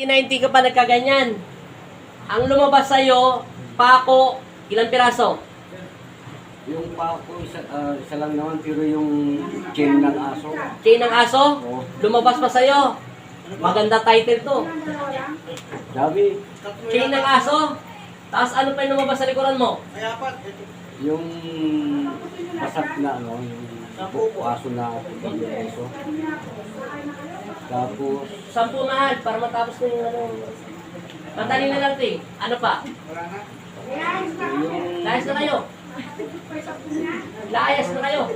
90 ka pa nagkaganyan. Ang lumabas sa'yo, pako, ilang piraso? Yung pako, isa lang naman, pero yung chain ng aso. Chain ng aso? Oo. Lumabas pa sa'yo. Maganda title to. Sabi, Chain ng aso? Tapos ano pa yung lumabas sa likuran mo? yung basag na ano, yung aso na aso. Tapos, 10 mahal para matapos ko yung ano. Madali na lang, te. Ano pa? yung, Layas na kayo. Layas na kayo.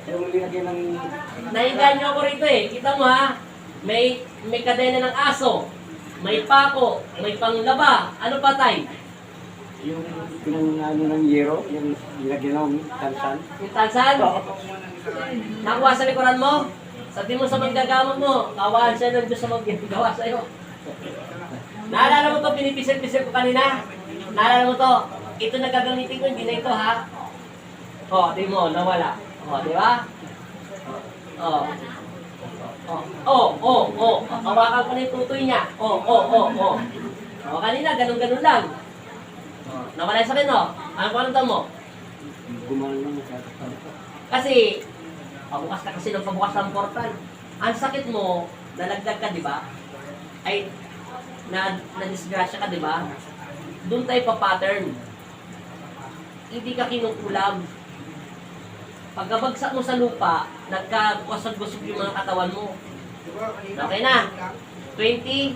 yung nilagyan ng, Naingan nyo ako rito eh. Kita mo ha. May kadena ng aso. May pako. May panglaba. Ano pa tay? yung pinang ano ng yero, yung nilagyan ng tansan. Yung tansan? Nakuha sa likuran mo? Sabi mo sa maggagamot mo, kawaan siya ng Diyos sa maggawa sa'yo. Naalala mo to, pinipisil-pisil ko kanina? Naalala mo to? Ito na gagamitin ko, hindi na ito ha. O, di mo, nawala. O, di ba? Hawakan ko na yung tutoy niya. O, kanina, ganun-ganun lang. Nawala yung sakit, no? Ano pa nandang mo? Gumana lang sa Kasi, pabukas ka kasi ng pabukas ng portal. Ang sakit mo, nalagdag ka, di ba? Ay, na-disgrasya ka, di ba? Doon tayo pa-pattern. Hindi ka kinukulam. Pagkabagsak mo sa lupa, nagkagusog-gusog yung mga katawan mo. Okay na? 20?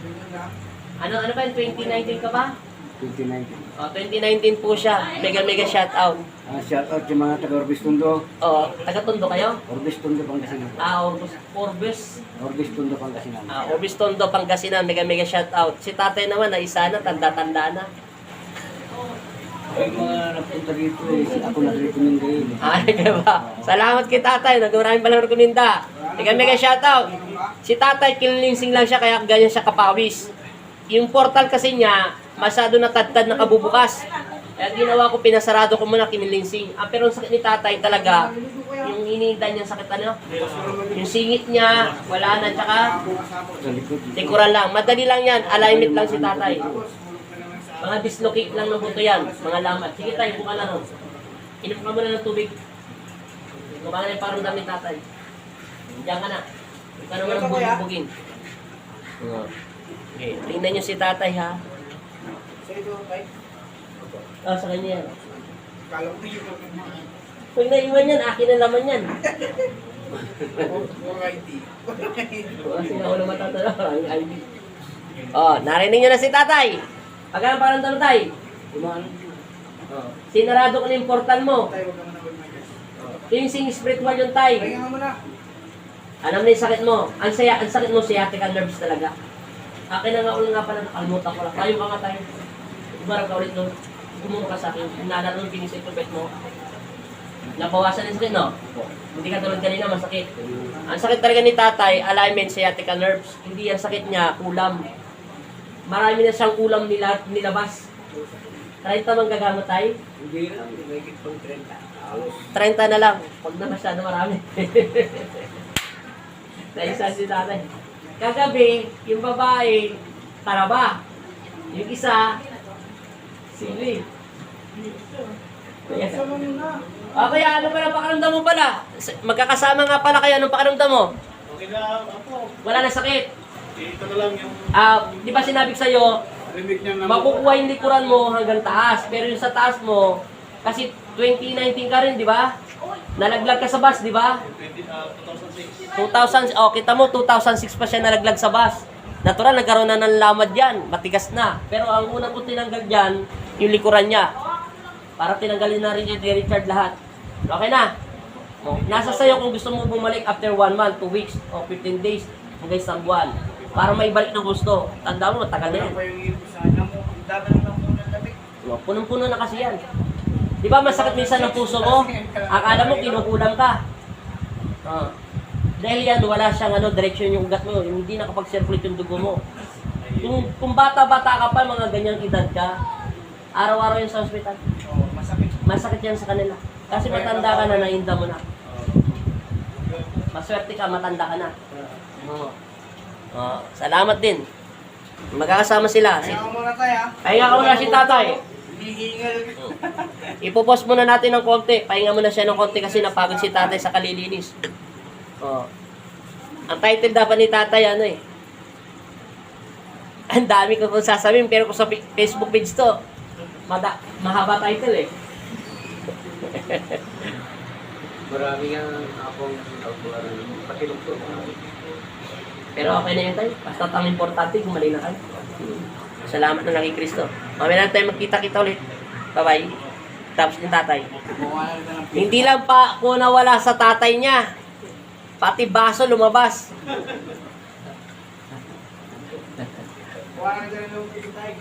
Ano ba yun? 2019 ka ba? 2019. O, 2019 po siya. Mega shoutout. Shout out yung mga taga Orbis Tondo. O, taga-Tondo kayo? Orbis Tondo, Pangasinan. Orbis Tondo, Pangasinan. Orbis Tondo, Pangasinan. Mega shoutout. Si tatay naman, na isa na, tanda-tanda na. Yung mga nagpunta dito ako nag-recommend kayo. Ay, diba? Salamat kay tatay. Nagmaraming palang rekomenda. Mega shoutout. Si tatay, kinlinsing lang siya, kaya ganyan siya kapawis. Yung portal kasi niya, masyado natadtad na kabubukas. Kaya ginawa ko, pinasarado ko muna, kinlinsing. Pero ang sakit ni tatay talaga, yung iniinda niya sakit ano, yung singit niya, wala na, tsaka Sa likod. likuran lang. Madali lang yan, alignment lang si tatay. Mga dislocate lang ng buto yan, mga lamat. Sige tayo, buka na nun. Inom ka muna ng tubig. Buka na yung parang dami tatay. Diyan ka na. Huwag ka naman ang bugin. Okay, tingnan nyo si tatay ha. Sa kanya yan. Pag naiwan yan, akin na laman yan. Kasi ako na matatala, ang ID. Narinig nyo na si tatay. Pagka ang parang tatay. Sinarado ko na yung portal mo. Ito yung sing spiritual yung tay. Alam na yung sakit mo. Ang sakit mo, sciatica nerves talaga. Akin na nga ulit nga pala, nakalimutan ko lang. Tayo ka nga tayo. Umarap ka ulit doon. Gumuro ka sa akin. Naalala mo, pinisip ko bet mo. Nabawasan yung sakit, no? Hindi ka tulad kanina, masakit. Ang sakit talaga ni tatay, alignment, sciatica nerves. Hindi ang sakit niya, kulam. Marami na siyang kulam nilabas. 30 man gagamot tayo? Hindi lang, may pang 30. 30 na lang. Pag na masyado marami. Naisa si tatay. Kagabi, yung babae, taraba. Yung isa, sili. Kaya ano pala pakiramdam mo pala? Magkakasama nga pala kayo, anong pakiramdam mo? Okay lang ako. Wala na sakit. Ito na lang yung Di ba sinabi ko sa'yo, limit niya na makukuha yung likuran mo hanggang taas. Pero yung sa taas mo, kasi 2019 ka rin, di ba? Nalaglag ka sa bus, di ba? 2006. 2000, kita mo, 2006 pa siya nalaglag sa bus. Natural, nagkaroon na ng lamad yan. Matigas na. Pero ang unang ko tinanggal dyan, yung likuran niya. Para tinanggalin na rin yung Richard lahat. Okay na? Nasa sayo kung gusto mo bumalik after 1 month, 2 weeks, o 15 days, hanggang isang buwan. Para may balik ng gusto. Tanda mo, matagal na yan. Ano pa yung sana mo? Dadan lang muna ng lamig. Punong-puno na kasi yan. Di ba masakit minsan ng puso mo? Akala mo kinukulam ka. Dahil yan, wala siyang direction yung ugat mo. Hindi nakapag-circulate yung dugo mo. Kung bata-bata ka pa, mga ganyang edad ka, araw-araw yung sa hospital. Oh, masakit. Masakit yan sa kanila. Kasi matanda ka na, nainda mo na. Maswerte ka, matanda ka na. Salamat din. Magkakasama sila. Pahinga ka muna tayo ha. Pahinga ka muna si tatay. Hinihingal. Ipopos muna natin ng konti. Pahinga muna siya ng konti kasi napagod si tatay sa kalilinis. Oh. Ang title dapat ni tatay, ano eh. Ang dami ko kung sasabihin, pero kung sa Facebook page to, mahaba title eh. Marami nga akong pakilugtog. Pero okay na yun tayo. Basta ang importante, gumaling na kayo. Salamat na lang kay Kristo. Mamaya na tayo magkita-kita ulit. Bye-bye. Tapos yung tatay. Bukalan ka ng Hindi lang pa kung nawala sa tatay niya. Pati baso lumabas. Bukalan ka ng tayo.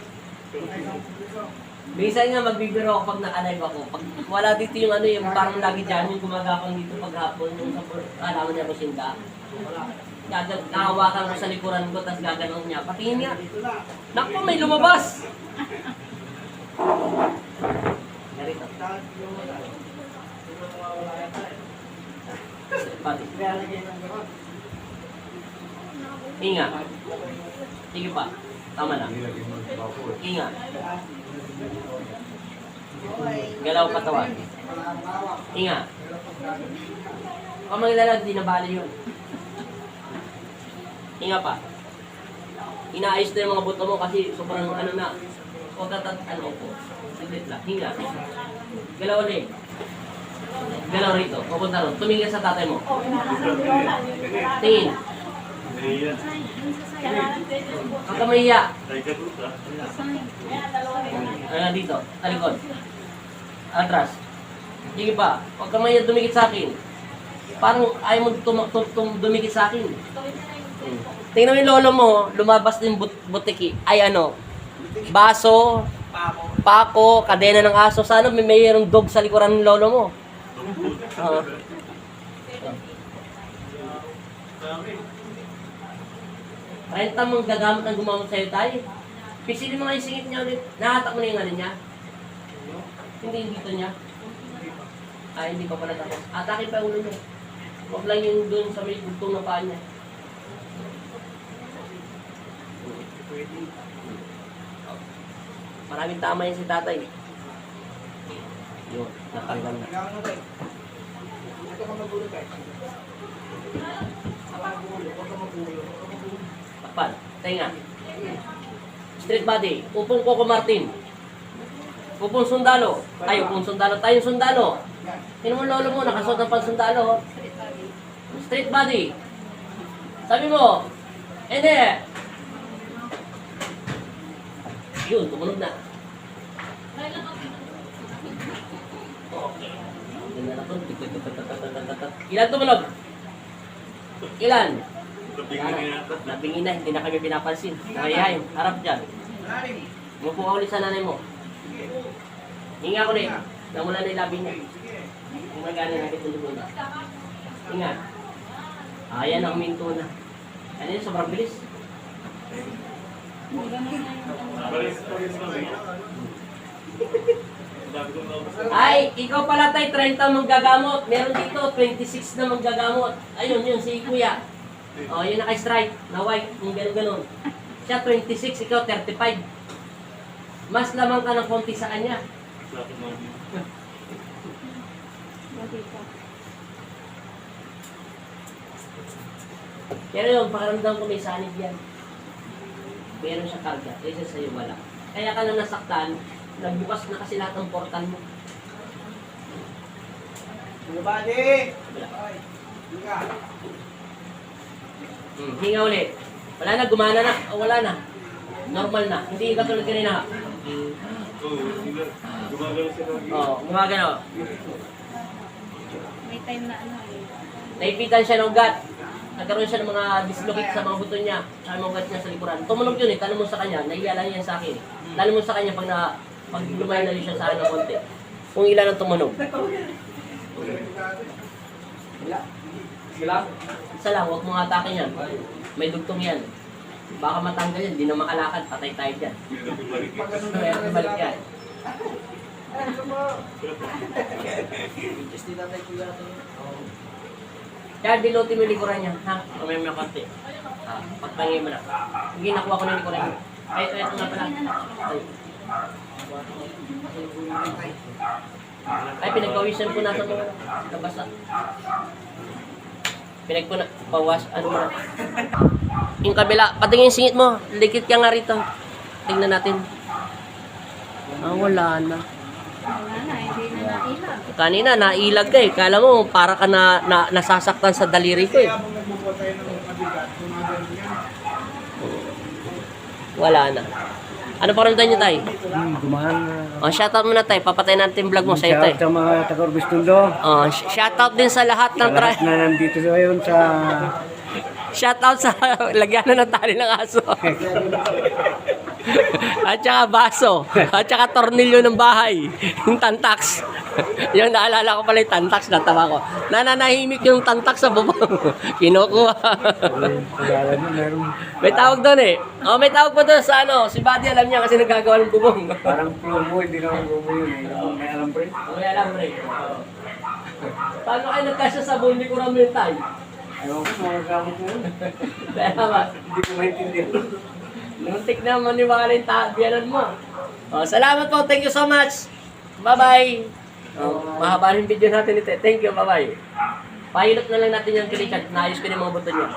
Minsan nga magbibiro ako pag naka-live ako. Pag wala dito yung ano yung parang lagi dyan, yung gumagapang dito paghapon, yung sa alaman niya ko sinda. Nakahawakan ko sa likuran ko, tapos gaganong niya. Patingin niya. Naku, may lumabas! Narito. Pati. Inga. Sige pa. Tama na. Inga. Galaw katawan. Inga. Kung maglalag, di nabali yun. Inga pa. Inaayos na yung mga buto mo kasi sobrang ano na. O ano po. Saglit lang. Hinga. Galaw ulit. Galaw rito. Pupunta ron. Tumingin sa tatay mo. Tingin. Ang kamahiya. Dito. Talikod. Atras. Sige pa. Huwag kamahiya dumikit sa akin. Parang ayaw mo dumikit sa akin. Tingnan mo yung lolo mo, lumabas din butiki. Ay ano, baso, pako, kadena ng aso. Sana may mayroong dog sa likuran ng lolo mo. Renta mong gagamit ang gumamot sa'yo tayo. Pisilin mo nga yung singit niya ulit. Nahatak mo na yung ano niya. Hindi yung dito niya. Ay, hindi pa pala tapos. Atakin pa yung ulo niya. Huwag lang yung dun sa may bugtong na paa niya. Maraming tama yan si tatay. Yun, natanggal na. Ito ka magulo tayo. Takpan, tenga. Street body, upong Coco Martin. Upong sundalo. Ay, upong sundalo. Tayong sundalo. Tingnan mo lolo mo, nakasuot ng pansundalo. Street body. Sabi mo, hindi. Yun, tumunog na. Okay. Ganda na to. Ilan tumunog? Ilan? Nabingin na, hindi na kami pinapansin. Nakayahin, harap dyan. Mupo ka ulit sa nanay mo. Hinga ko rin. Namula na yung labi niya. Gumagana natin tulog muna. Hinga. Ayan ang minto na. Ano yun, sobrang bilis. Ay, ikaw pala tayo, 30 manggagamot. Meron dito, 26 na manggagamot. Ayun, yun, si Kuya. O, yun naka-strike, na white, yung gano'n-gano'n. Siya 26, ikaw 35. Mas lamang ka ng konti sa kanya. Pero yun, pakiramdam ko may sanib yan. Meron siya karga, kaysa sa'yo wala. Kaya ka lang nasaktan, nagbukas na kasi lahat ng portal mo. Bumabadi! Wala. Hinga. Hinga ulit. Wala na, gumana na. O, wala na. Normal na. Hindi ka tulad kanina. Gumagano. May time na ano eh. Naipitan siya ng ugat. Nagkaroon siya ng mga dislocate sa mga buto niya. Sa mga ugat niya sa likuran. Tumunog yun eh. Tanong mo sa kanya. Nahiya lang yan sa akin. Tanong mo sa kanya pag lumayan na rin siya sa akin ng konti. Kung ilan ang tumunog. Isa lang, huwag mong atakin yan. May dugtong yan. Baka matanggal yan, di na makalakad, patay tayo dyan. Balik yan. Kaya dilutin mo yung likuran niya, ha? Mamaya mo konti. Pagpangin mo na. Sige, nakuha ko na ni Kuray. Ay, ito nga pala. Ay, pinagpawisan ko na sa mga nabasa. Pinagpawas, ano mo na. Yung kabila, patingin singit mo. Likit ka nga rito. Tingnan natin. Wala na. Wala na, hindi na nailag. Kanina, nailag ka eh. Kala mo, para ka nasasaktan sa daliri ko eh. Kaya habang nagbubuhat tayo ng mabigat, gumagano yan. Wala na. Ano paramdam niyo, tay? Gumahan. Shoutout mo na, tay. Papatay natin yung vlog mo sa'yo, tay. Sa mga taga-Orbistundo. Shoutout din sa lahat ng Lahat na nandito sa ngayon sa... Shoutout sa lagyan ng tali ng aso. At saka baso. At saka tornilyo ng bahay. Yung tantax. Yung naalala ko pala yung tantax, natawa ko. Nananahimik yung tantax sa bubong. Kinukuha. May tawag doon eh. May tawag pa doon sa ano. Si Buddy alam niya kasi nagagawa ng bubong. Parang promo, hindi naman promo yun eh. May alam pa rin. May alam rin. Paano kayo nagkasya sa buong ko rin yung tayo? Ewan ko, mga gamit mo yun. Kaya ba? Hindi ko maintindihan. Nuntik na maniwala yung biyanan mo. Salamat po. Thank you so much. Bye-bye. Mahaba yung video natin ito. Thank you. Bye-bye. Pilot na lang natin yung kilikat. Naayos ko na yung mga buto niya.